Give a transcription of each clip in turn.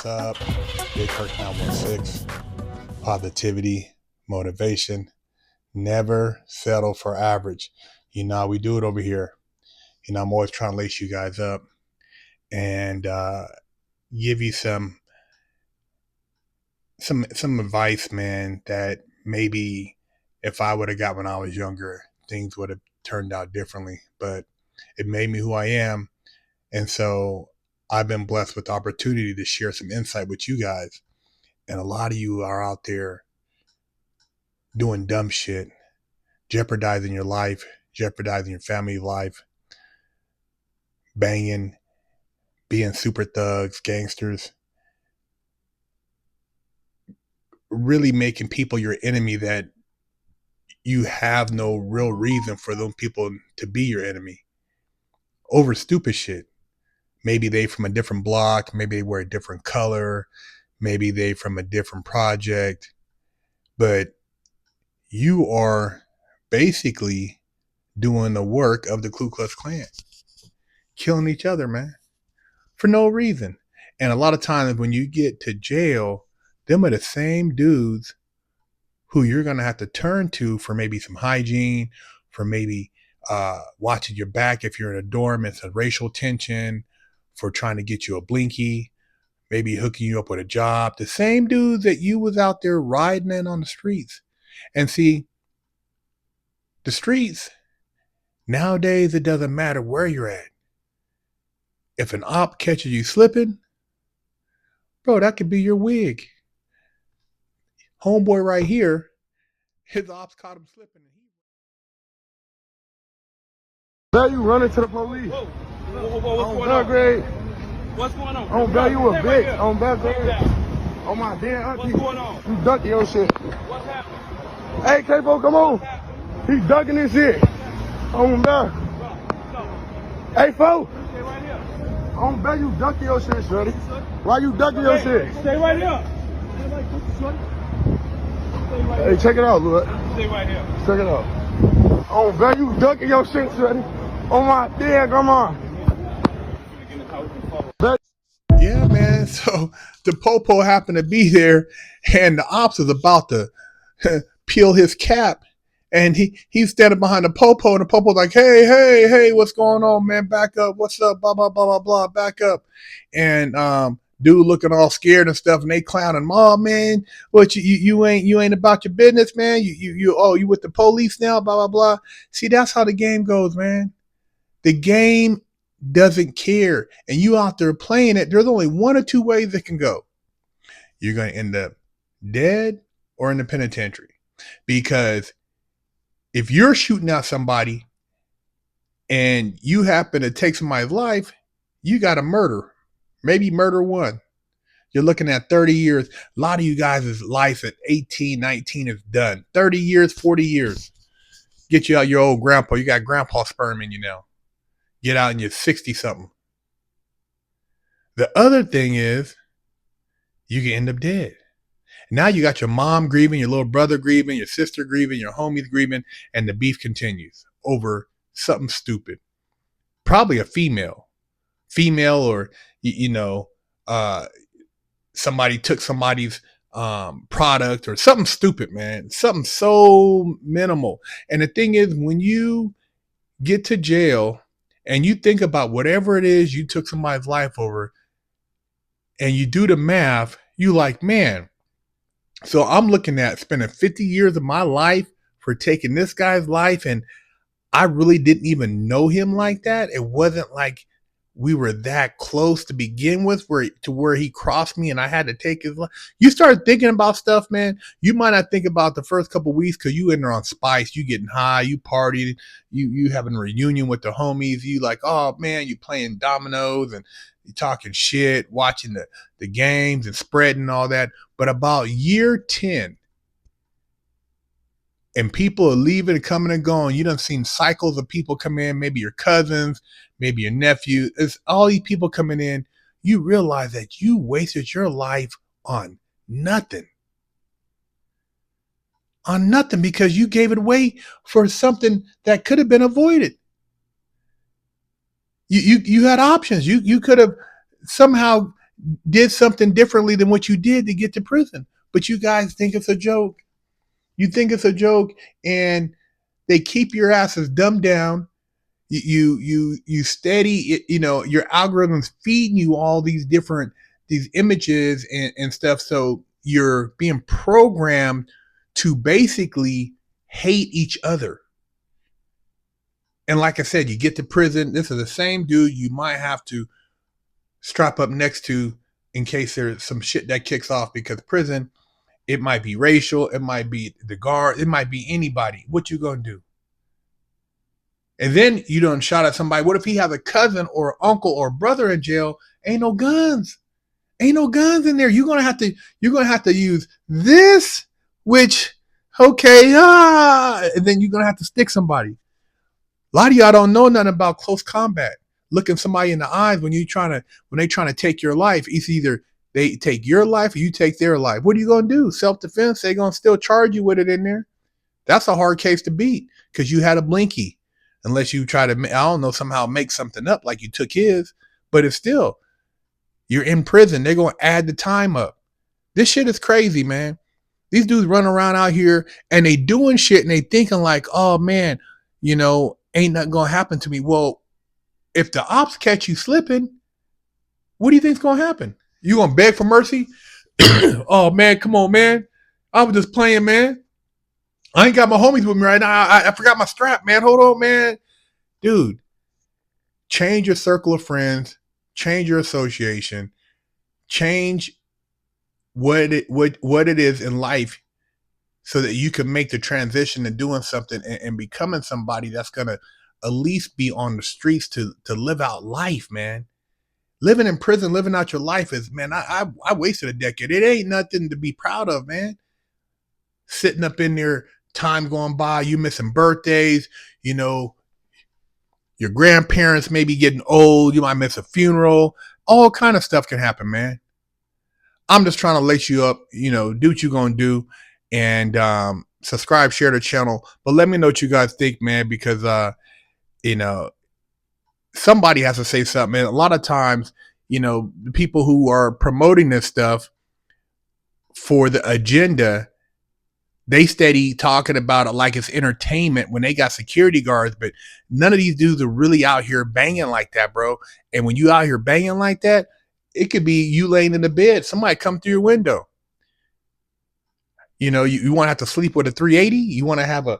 What's up? BigHerc916. Positivity, motivation. Never settle for average. You know how we do it over here. You know, I'm always trying to lace you guys up and give you some advice, man, that maybe if I would have got when I was younger, things would have turned out differently. But it made me who I am. And so I've been blessed with the opportunity to share some insight with you guys. And a lot of you are out there doing dumb shit, jeopardizing your life, jeopardizing your family life, banging, being super thugs, gangsters, really making people your enemy that you have no real reason for those people to be your enemy over stupid shit. Maybe they from a different block, maybe they wear a different color, maybe they from a different project, but you are basically doing the work of the Ku Klux Klan, killing each other, man, for no reason. And a lot of times when you get to jail, them are the same dudes who you're going to have to turn to for maybe some hygiene, for maybe watching your back if you're in a dorm, it's a racial tension, for trying to get you a blinky, maybe hooking you up with a job. The same dudes that you was out there riding in on the streets. And see, the streets, nowadays, it doesn't matter where you're at. If an op catches you slipping, bro, that could be your wig. Homeboy right here, his ops caught him slipping. Bell, you running to the police. Whoa, what's going on? Grade. What's going on? On Bell, you a bitch. Right on Bell, grade. On my damn auntie. What's going on? You ducking your shit. What's happening? Hey, Capo, come on. He ducking his shit. On Bell. Hey, fo. Stay right here. On Bell, you ducking your shit, shorty. Why you ducking your shit? Stay right here. Hey, check it out, Lord. Stay right here. Check it out. On Bell, you ducking your shit, shorty. On my damn grandma. Yeah, man. So the Popo happened to be there, and the ops was about to peel his cap, and he's standing behind the Popo, and the Popo's like, hey, what's going on, man? Back up. What's up? Blah blah blah blah blah. Back up. And dude looking all scared and stuff, and they clowning him. Oh man, what you ain't about your business, man. You with the police now? Blah blah blah. See, that's how the game goes, man. The game doesn't care, and you out there playing it. There's only one or two ways it can go. You're going to end up dead or in the penitentiary, because if you're shooting out somebody and you happen to take somebody's life, you got to murder, maybe murder one. You're looking at 30 years. A lot of you guys' life at 18, 19 is done. 30 years, 40 years. Get you out your old grandpa. You got grandpa sperm in you now. Get out and you're 60-something. The other thing is you can end up dead. Now you got your mom grieving, your little brother grieving, your sister grieving, your homies grieving, and the beef continues over something stupid. Probably a female or, somebody took somebody's product or something stupid, man. Something so minimal. And the thing is, when you get to jail and you think about whatever it is you took somebody's life over, and you do the math, you like, man, so I'm looking at spending 50 years of my life for taking this guy's life, and I really didn't even know him like that. It wasn't like we were that close to begin with, where he crossed me and I had to take his life. You start thinking about stuff, man. You might not think about the first couple of weeks because you in there on spice, you getting high, you partying, you having a reunion with the homies. You like, oh man, you playing dominoes and you talking shit, watching the games and spreading all that. But about year 10, and people are leaving, coming and going. You done seen cycles of people come in, maybe your cousins, maybe your nephew. It's all these people coming in. You realize that you wasted your life on nothing. On nothing, because you gave it away for something that could have been avoided. You had options. You could have somehow did something differently than what you did to get to prison. But you guys think it's a joke. You think it's a joke, and they keep your asses dumbed down. You steady, your algorithms feeding you all these images and stuff. So you're being programmed to basically hate each other. And like I said, you get to prison. This is the same dude you might have to strap up next to in case there's some shit that kicks off, because prison, it might be racial, it might be the guard, it might be anybody. What you gonna do? And then you done shot at somebody. What if he has a cousin or uncle or brother in jail? Ain't no guns. Ain't no guns in there. You're gonna have to use this, which okay, and then you're gonna have to stick somebody. A lot of y'all don't know nothing about close combat. Looking somebody in the eyes when they trying to take your life. It's either they take your life or you take their life. What are you gonna do? Self-defense? They're gonna still charge you with it in there. That's a hard case to beat because you had a blinky. Unless you try to, I don't know, somehow make something up like you took his, but it's still, you're in prison. They're gonna add the time up. This shit is crazy, man. These dudes running around out here and they doing shit and they thinking like, oh man, ain't nothing gonna happen to me. Well, if the ops catch you slipping, what do you think's gonna happen? You gonna beg for mercy? Oh man, come on, man. I was just playing, man. I ain't got my homies with me right now. I forgot my strap, man. Hold on, man. Dude, change your circle of friends, change your association, change what it is in life so that you can make the transition to doing something and becoming somebody that's gonna at least be on the streets to live out life, man. Living in prison, living out your life is, man, I wasted a decade. It ain't nothing to be proud of, man. Sitting up in there, time going by, you missing birthdays, your grandparents may be getting old, you might miss a funeral, all kind of stuff can happen, man. I'm just trying to lace you up, do what you're going to do, and subscribe, share the channel, but let me know what you guys think, man, because, somebody has to say something. And a lot of times, the people who are promoting this stuff for the agenda, they steady talking about it like it's entertainment when they got security guards, but none of these dudes are really out here banging like that, bro. And when you out here banging like that, it could be you laying in the bed. Somebody come through your window. You want to have to sleep with a 380. You want to have a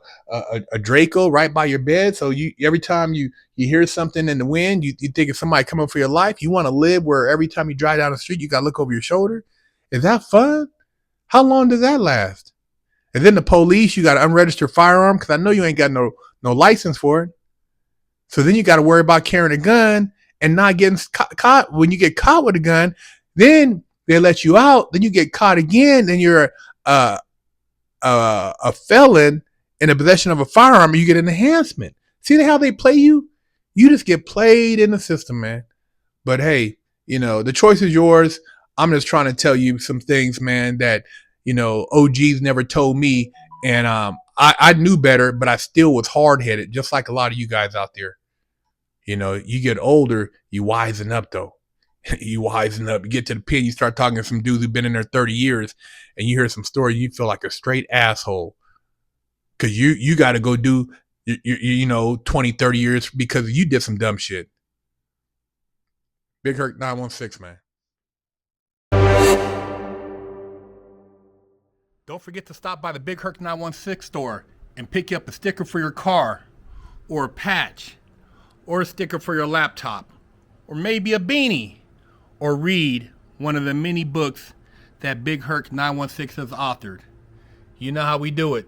Draco right by your bed. So every time you hear something in the wind, you think it's somebody coming for your life. You want to live where every time you drive down the street, you got to look over your shoulder. Is that fun? How long does that last? And then the police, you got an unregistered firearm because I know you ain't got no license for it. So then you got to worry about carrying a gun and not getting caught. When you get caught with a gun, then they let you out. Then you get caught again. Then you're a felon in the possession of a firearm, and you get an enhancement. See how they play you? You just get played in the system, man. But hey, the choice is yours. I'm just trying to tell you some things, man, that OGs never told me, and I knew better, but I still was hard-headed, just like a lot of you guys out there. You get older, you wisen up, though. You wisen up, you get to the pen, you start talking to some dudes who've been in there 30 years, and you hear some story, you feel like a straight asshole. Because you got to go do, 20, 30 years because you did some dumb shit. BigHerc916, man. Don't forget to stop by the BigHerc916 store and pick you up a sticker for your car, or a patch, or a sticker for your laptop, or maybe a beanie, or read one of the many books that BigHerc916 has authored. You know how we do it.